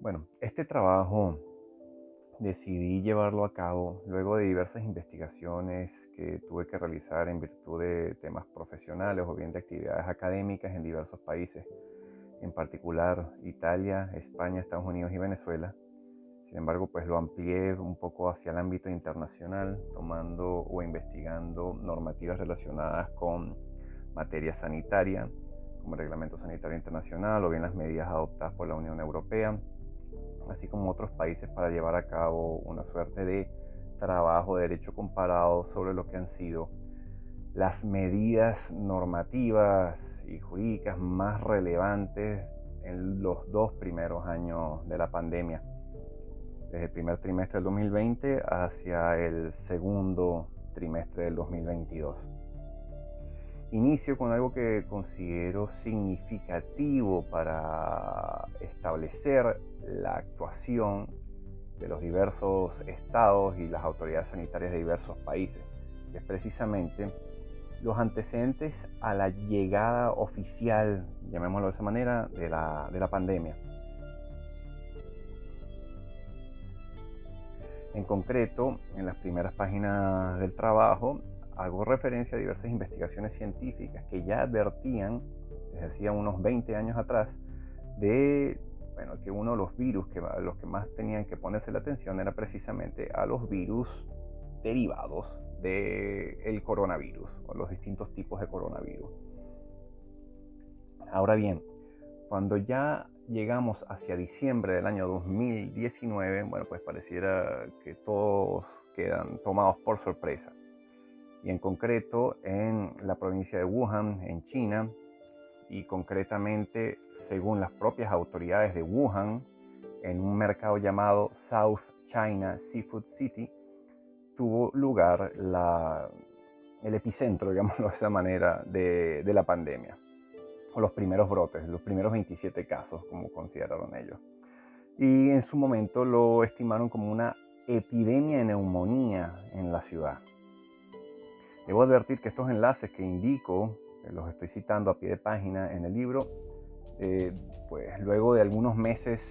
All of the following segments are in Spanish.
Bueno, este trabajo decidí llevarlo a cabo luego de diversas investigaciones que tuve que realizar en virtud de temas profesionales o bien de actividades académicas en diversos países, en particular Italia, España, Estados Unidos y Venezuela. Sin embargo, pues lo amplié un poco hacia el ámbito internacional, tomando o investigando normativas relacionadas con materia sanitaria, como el Reglamento Sanitario Internacional o bien las medidas adoptadas por la Unión Europea, así como otros países, para llevar a cabo una suerte de trabajo de derecho comparado sobre lo que han sido las medidas normativas y jurídicas más relevantes en los 2 primeros años de la pandemia, desde el primer trimestre del 2020 hacia el segundo trimestre del 2022. Inicio con algo que considero significativo para establecer la actuación de los diversos estados y las autoridades sanitarias de diversos países, que es precisamente los antecedentes a la llegada oficial, llamémoslo de esa manera, de la pandemia. En concreto, en las primeras páginas del trabajo, hago referencia a diversas investigaciones científicas que ya advertían, desde hacía unos 20 años atrás, de que uno de los virus que los que más tenían que ponerse la atención era precisamente a los virus derivados del coronavirus o los distintos tipos de coronavirus. Ahora bien, cuando ya llegamos hacia diciembre del año 2019, bueno, pues pareciera que todos quedan tomados por sorpresa. Y en concreto en la provincia de Wuhan, en China, y concretamente, según las propias autoridades de Wuhan, en un mercado llamado South China Seafood City, tuvo lugar el epicentro, digámoslo de esa manera, de la pandemia, o los primeros brotes, los primeros 27 casos, como consideraron ellos. Y en su momento lo estimaron como una epidemia de neumonía en la ciudad. Debo advertir que estos enlaces que indico, los estoy citando a pie de página en el libro, pues luego de algunos meses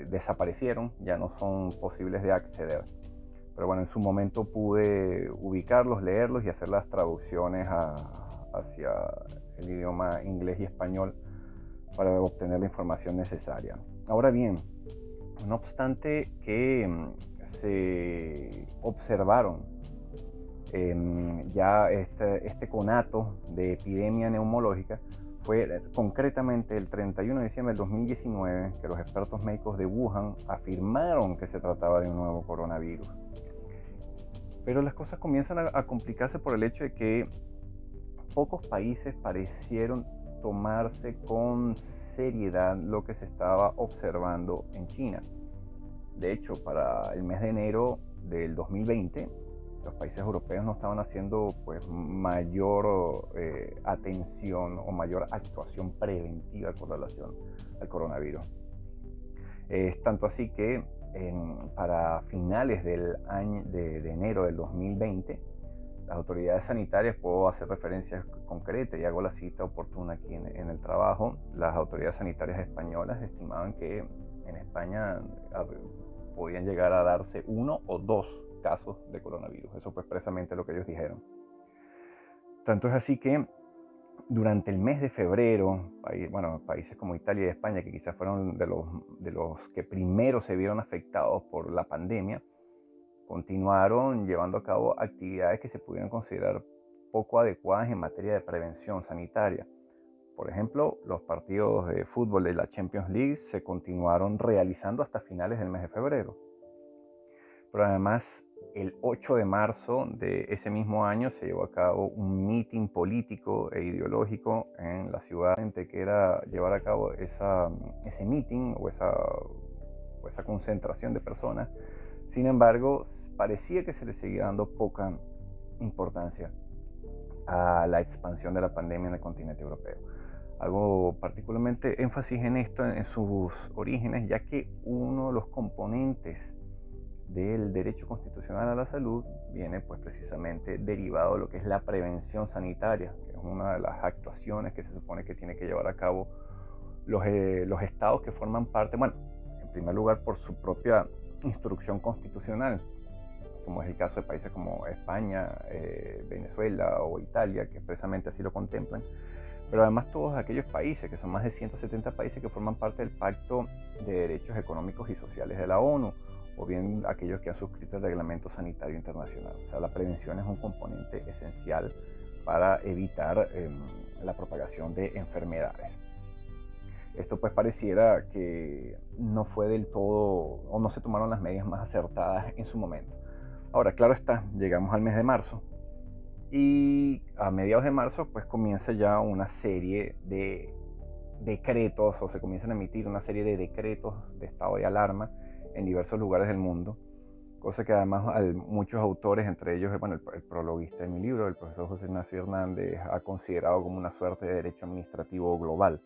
desaparecieron, ya no son posibles de acceder. Pero bueno, en su momento pude ubicarlos, leerlos y hacer las traducciones hacia el idioma inglés y español para obtener la información necesaria. Ahora bien, no obstante que se observaron ya este conato de epidemia neumológica, fue concretamente el 31 de diciembre del 2019 que los expertos médicos de Wuhan afirmaron que se trataba de un nuevo coronavirus. Pero las cosas comienzan a complicarse por el hecho de que pocos países parecieron tomarse con seriedad lo que se estaba observando en China. De hecho, para el mes de enero del 2020, los países europeos no estaban haciendo pues mayor atención o mayor actuación preventiva con relación al coronavirus. Es tanto así que para finales del año de enero del 2020, las autoridades sanitarias, puedo hacer referencias concretas y hago la cita oportuna aquí en el trabajo, las autoridades sanitarias españolas estimaban que en España podían llegar a darse 1 o 2 casos de coronavirus. Eso fue expresamente lo que ellos dijeron. Tanto es así que durante el mes de febrero, países como Italia y España, que quizás fueron de los que primero se vieron afectados por la pandemia, continuaron llevando a cabo actividades que se pudieran considerar poco adecuadas en materia de prevención sanitaria. Por ejemplo, los partidos de fútbol de la Champions League se continuaron realizando hasta finales del mes de febrero. Pero además, el 8 de marzo de ese mismo año se llevó a cabo un meeting político e ideológico en la ciudad, que era llevar a cabo ese meeting o esa concentración de personas. Sin embargo, parecía que se le seguía dando poca importancia a la expansión de la pandemia en el continente europeo. Hago particularmente énfasis en esto, en sus orígenes, ya que uno de los componentes del derecho constitucional a la salud viene pues precisamente derivado de lo que es la prevención sanitaria, que es una de las actuaciones que se supone que tiene que llevar a cabo los estados que forman parte, primer lugar por su propia instrucción constitucional, como es el caso de países como España, Venezuela o Italia, que expresamente así lo contemplan, pero además todos aquellos países, que son más de 170 países que forman parte del Pacto de Derechos Económicos y Sociales de la ONU, o bien aquellos que han suscrito el Reglamento Sanitario Internacional. O sea, la prevención es un componente esencial para evitar la propagación de enfermedades. Esto pues pareciera que no fue del todo, o no se tomaron las medidas más acertadas en su momento. Ahora, claro está, llegamos al mes de marzo y a mediados de marzo pues comienza ya una serie de decretos, o se comienzan a emitir una serie de decretos de estado de alarma en diversos lugares del mundo, cosa que además muchos autores, entre ellos el prologuista de mi libro, el profesor José Ignacio Hernández, ha considerado como una suerte de derecho administrativo global.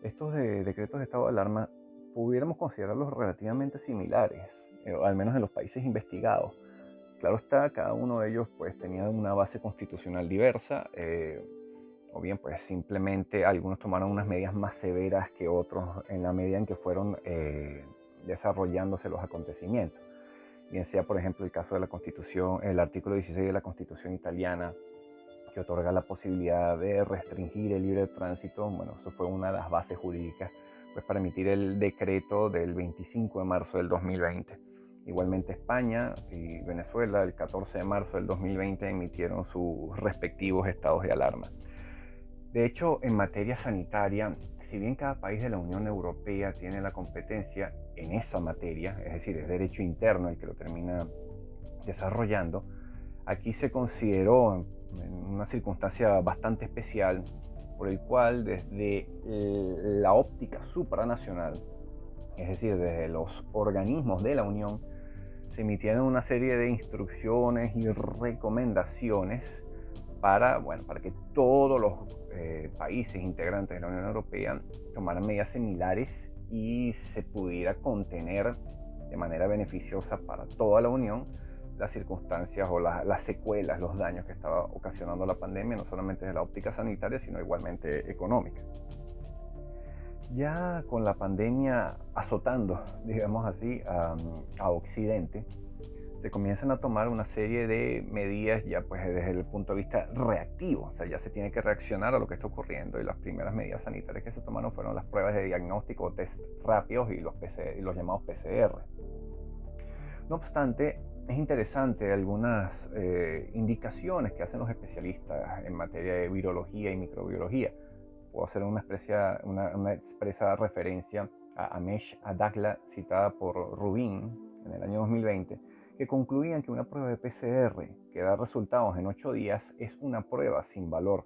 Estos decretos de estado de alarma pudiéramos considerarlos relativamente similares, al menos en los países investigados. Claro está, cada uno de ellos pues tenía una base constitucional diversa, o bien pues simplemente algunos tomaron unas medidas más severas que otros en la medida en que fueron desarrollándose los acontecimientos. Bien sea por ejemplo el caso de la Constitución, el artículo 16 de la Constitución italiana, que otorga la posibilidad de restringir el libre tránsito. Bueno, eso fue una de las bases jurídicas pues, para emitir el decreto del 25 de marzo del 2020. Igualmente España y Venezuela el 14 de marzo del 2020 emitieron sus respectivos estados de alarma. De hecho, en materia sanitaria, si bien cada país de la Unión Europea tiene la competencia en esa materia, es decir, es derecho interno el que lo termina desarrollando, aquí se consideró en una circunstancia bastante especial, por el cual desde la óptica supranacional, es decir, desde los organismos de la Unión, se emitieron una serie de instrucciones y recomendaciones para que todos los países integrantes de la Unión Europea tomaran medidas similares y se pudiera contener de manera beneficiosa para toda la Unión las circunstancias o las secuelas, los daños que estaba ocasionando la pandemia, no solamente desde la óptica sanitaria, sino igualmente económica. Ya con la pandemia azotando, digamos así, a Occidente, se comienzan a tomar una serie de medidas ya pues desde el punto de vista reactivo, o sea, ya se tiene que reaccionar a lo que está ocurriendo, y las primeras medidas sanitarias que se tomaron fueron las pruebas de diagnóstico o test rápidos y los llamados PCR. No obstante, es interesante algunas indicaciones que hacen los especialistas en materia de virología y microbiología. Puedo hacer una expresa referencia a Amesh Adagla, citada por Rubin en el año 2020, que concluían que una prueba de PCR que da resultados en 8 días es una prueba sin valor,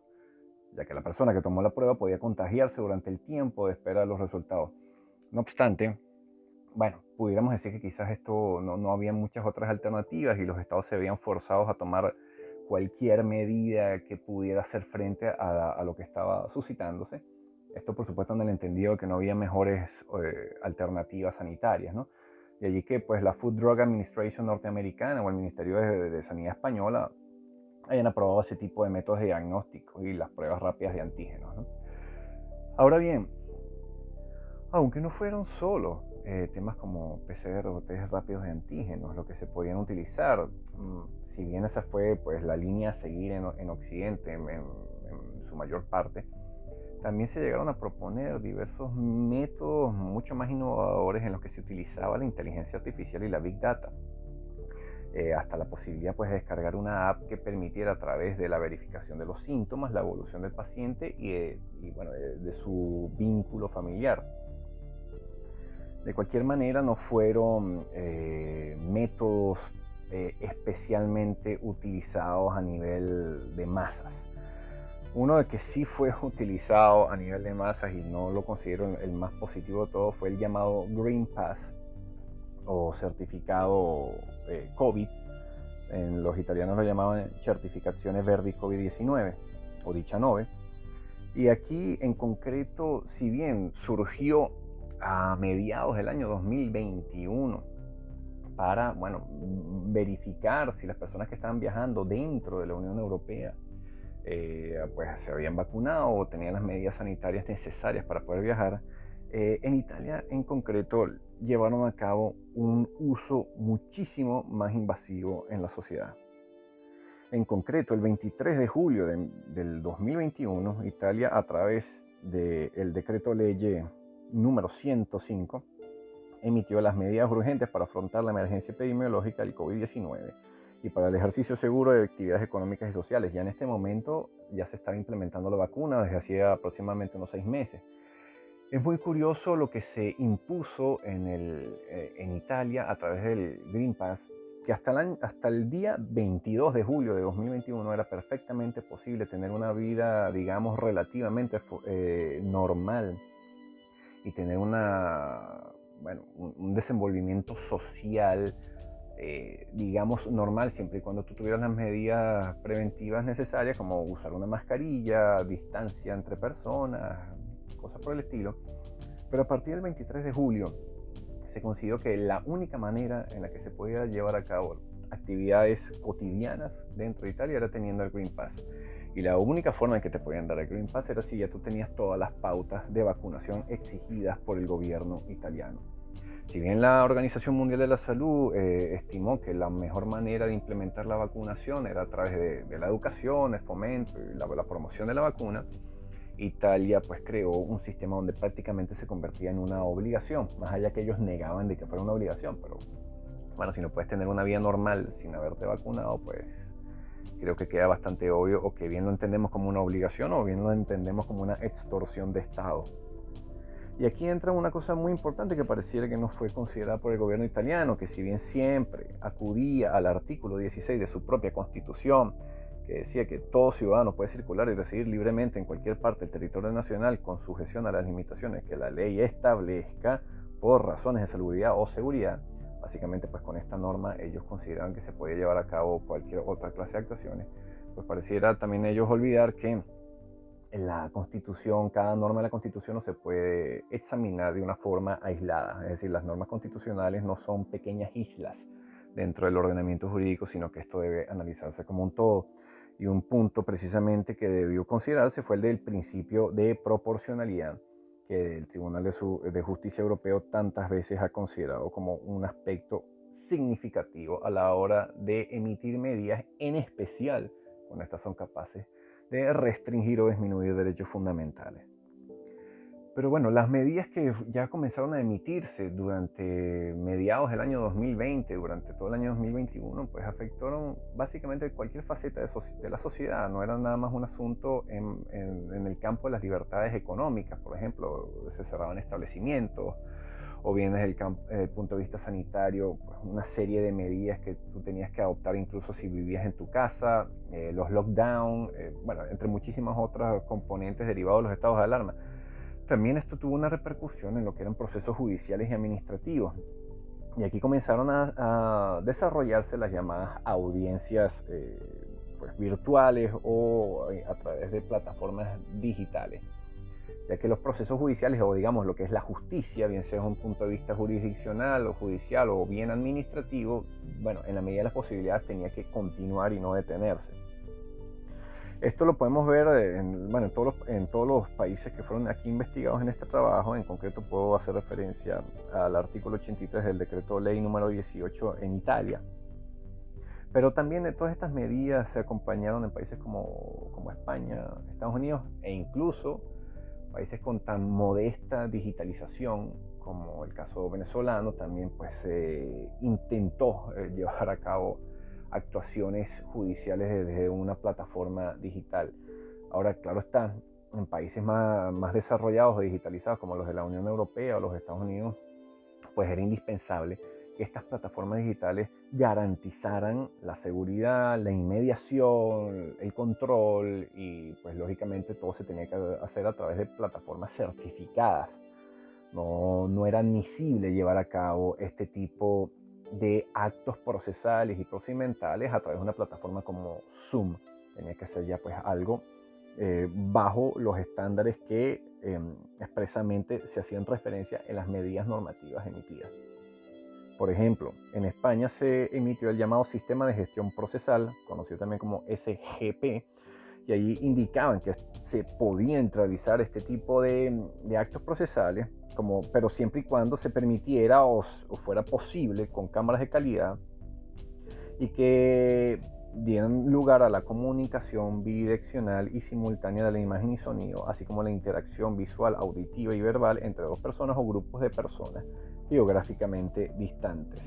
ya que la persona que tomó la prueba podía contagiarse durante el tiempo de espera de los resultados. No obstante, pudiéramos decir que quizás esto no había muchas otras alternativas y los estados se veían forzados a tomar cualquier medida que pudiera hacer frente a lo que estaba suscitándose. Esto, por supuesto, en el entendido de que no había mejores alternativas sanitarias, ¿no? Y allí que pues la Food Drug Administration norteamericana o el Ministerio de Sanidad española hayan aprobado ese tipo de métodos de diagnóstico y las pruebas rápidas de antígenos, ¿no? Ahora bien, aunque no fueron solo temas como PCR o test rápidos de antígenos lo que se podían utilizar, si bien esa fue pues la línea a seguir en Occidente en su mayor parte, también se llegaron a proponer diversos métodos mucho más innovadores en los que se utilizaba la inteligencia artificial y la Big Data. Hasta la posibilidad pues, de descargar una app que permitiera a través de la verificación de los síntomas, la evolución del paciente y de su vínculo familiar. De cualquier manera, no fueron métodos especialmente utilizados a nivel de masas. Uno de que sí fue utilizado a nivel de masas y no lo considero el más positivo de todo fue el llamado Green Pass o certificado COVID. Los italianos lo llamaban certificaciones verdi COVID-19 o 19. Y aquí en concreto, si bien surgió a mediados del año 2021 para verificar si las personas que estaban viajando dentro de la Unión Europea pues se habían vacunado o tenían las medidas sanitarias necesarias para poder viajar, En Italia en concreto llevaron a cabo un uso muchísimo más invasivo en la sociedad. En concreto, el 23 de julio del 2021, Italia, a través del decreto ley número 105, emitió las medidas urgentes para afrontar la emergencia epidemiológica del COVID-19 y para el ejercicio seguro de actividades económicas y sociales. Ya en este momento ya se estaba implementando la vacuna desde hacía aproximadamente unos 6 meses. Es muy curioso lo que se impuso en Italia a través del Green Pass, que hasta el día 22 de julio de 2021 era perfectamente posible tener una vida, digamos, relativamente normal y tener un desenvolvimiento social, digamos, normal, siempre y cuando tú tuvieras las medidas preventivas necesarias, como usar una mascarilla, distancia entre personas, cosas por el estilo. Pero a partir del 23 de julio se consideró que la única manera en la que se podía llevar a cabo actividades cotidianas dentro de Italia era teniendo el Green Pass. Y la única forma en que te podían dar el Green Pass era si ya tú tenías todas las pautas de vacunación exigidas por el gobierno italiano. Si bien la Organización Mundial de la Salud estimó que la mejor manera de implementar la vacunación era a través de la educación, el fomento y la promoción de la vacuna, Italia pues creó un sistema donde prácticamente se convertía en una obligación, más allá que ellos negaban de que fuera una obligación, pero bueno, si no puedes tener una vida normal sin haberte vacunado, pues creo que queda bastante obvio, o que bien lo entendemos como una obligación o bien lo entendemos como una extorsión de Estado. Y aquí entra una cosa muy importante que pareciera que no fue considerada por el gobierno italiano, que si bien siempre acudía al artículo 16 de su propia constitución, que decía que todo ciudadano puede circular y residir libremente en cualquier parte del territorio nacional con sujeción a las limitaciones que la ley establezca por razones de salubridad o seguridad, básicamente pues con esta norma ellos consideraban que se podía llevar a cabo cualquier otra clase de actuaciones, pues pareciera también ellos olvidar que en la Constitución, cada norma de la Constitución no se puede examinar de una forma aislada, es decir, las normas constitucionales no son pequeñas islas dentro del ordenamiento jurídico, sino que esto debe analizarse como un todo. Y un punto precisamente que debió considerarse fue el del principio de proporcionalidad, que el Tribunal de Justicia Europeo tantas veces ha considerado como un aspecto significativo a la hora de emitir medidas, en especial cuando estas son capaces de restringir o disminuir derechos fundamentales. Pero bueno, las medidas que ya comenzaron a emitirse durante mediados del año 2020, durante todo el año 2021, pues afectaron básicamente cualquier faceta de la sociedad. No era nada más un asunto en el campo de las libertades económicas, por ejemplo, se cerraban establecimientos, o bien desde el punto de vista sanitario, pues una serie de medidas que tú tenías que adoptar incluso si vivías en tu casa, los lockdowns, bueno, entre muchísimas otras componentes derivados de los estados de alarma. También esto tuvo una repercusión en lo que eran procesos judiciales y administrativos. Y aquí comenzaron a desarrollarse las llamadas audiencias pues, virtuales o a través de plataformas digitales, ya que los procesos judiciales, o digamos lo que es la justicia, bien sea desde un punto de vista jurisdiccional o judicial o bien administrativo, bueno, en la medida de las posibilidades tenía que continuar y no detenerse. Esto lo podemos ver en todos los países que fueron aquí investigados en este trabajo. En concreto puedo hacer referencia al artículo 83 del decreto ley número 18 en Italia. Pero también todas estas medidas se acompañaron en países como España, Estados Unidos e incluso países con tan modesta digitalización como el caso venezolano. También pues se intentó llevar a cabo actuaciones judiciales desde una plataforma digital. Ahora, claro está, en países más desarrollados o digitalizados como los de la Unión Europea o los Estados Unidos, pues era indispensable que estas plataformas digitales garantizaran la seguridad, la inmediación, el control, y pues lógicamente todo se tenía que hacer a través de plataformas certificadas. No era admisible llevar a cabo este tipo de actos procesales y procedimentales a través de una plataforma como Zoom. Tenía que ser ya pues algo bajo los estándares que expresamente se hacían referencia en las medidas normativas emitidas. Por ejemplo, en España se emitió el llamado Sistema de Gestión Procesal, conocido también como SGP, y allí indicaban que se podían realizar este tipo de actos procesales pero siempre y cuando se permitiera o fuera posible con cámaras de calidad y que dieran lugar a la comunicación bidireccional y simultánea de la imagen y sonido, así como la interacción visual, auditiva y verbal entre dos personas o grupos de personas geográficamente distantes,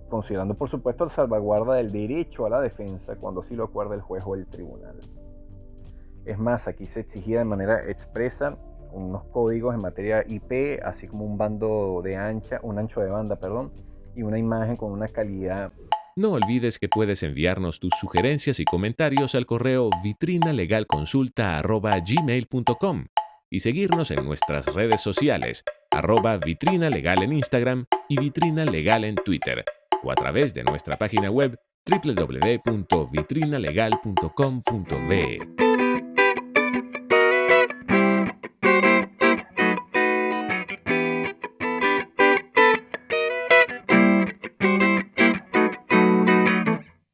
considerando por supuesto la salvaguarda del derecho a la defensa cuando así lo acuerde el juez o el tribunal. Es más, aquí se exigía de manera expresa unos códigos en materia IP, así como un ancho de banda, y una imagen con una calidad. No olvides que puedes enviarnos tus sugerencias y comentarios al correo vitrinalegalconsulta@gmail.com y seguirnos en nuestras redes sociales, @vitrinalegal en Instagram y Vitrina Legal en Twitter, o a través de nuestra página web www.vitrinalegal.com.be.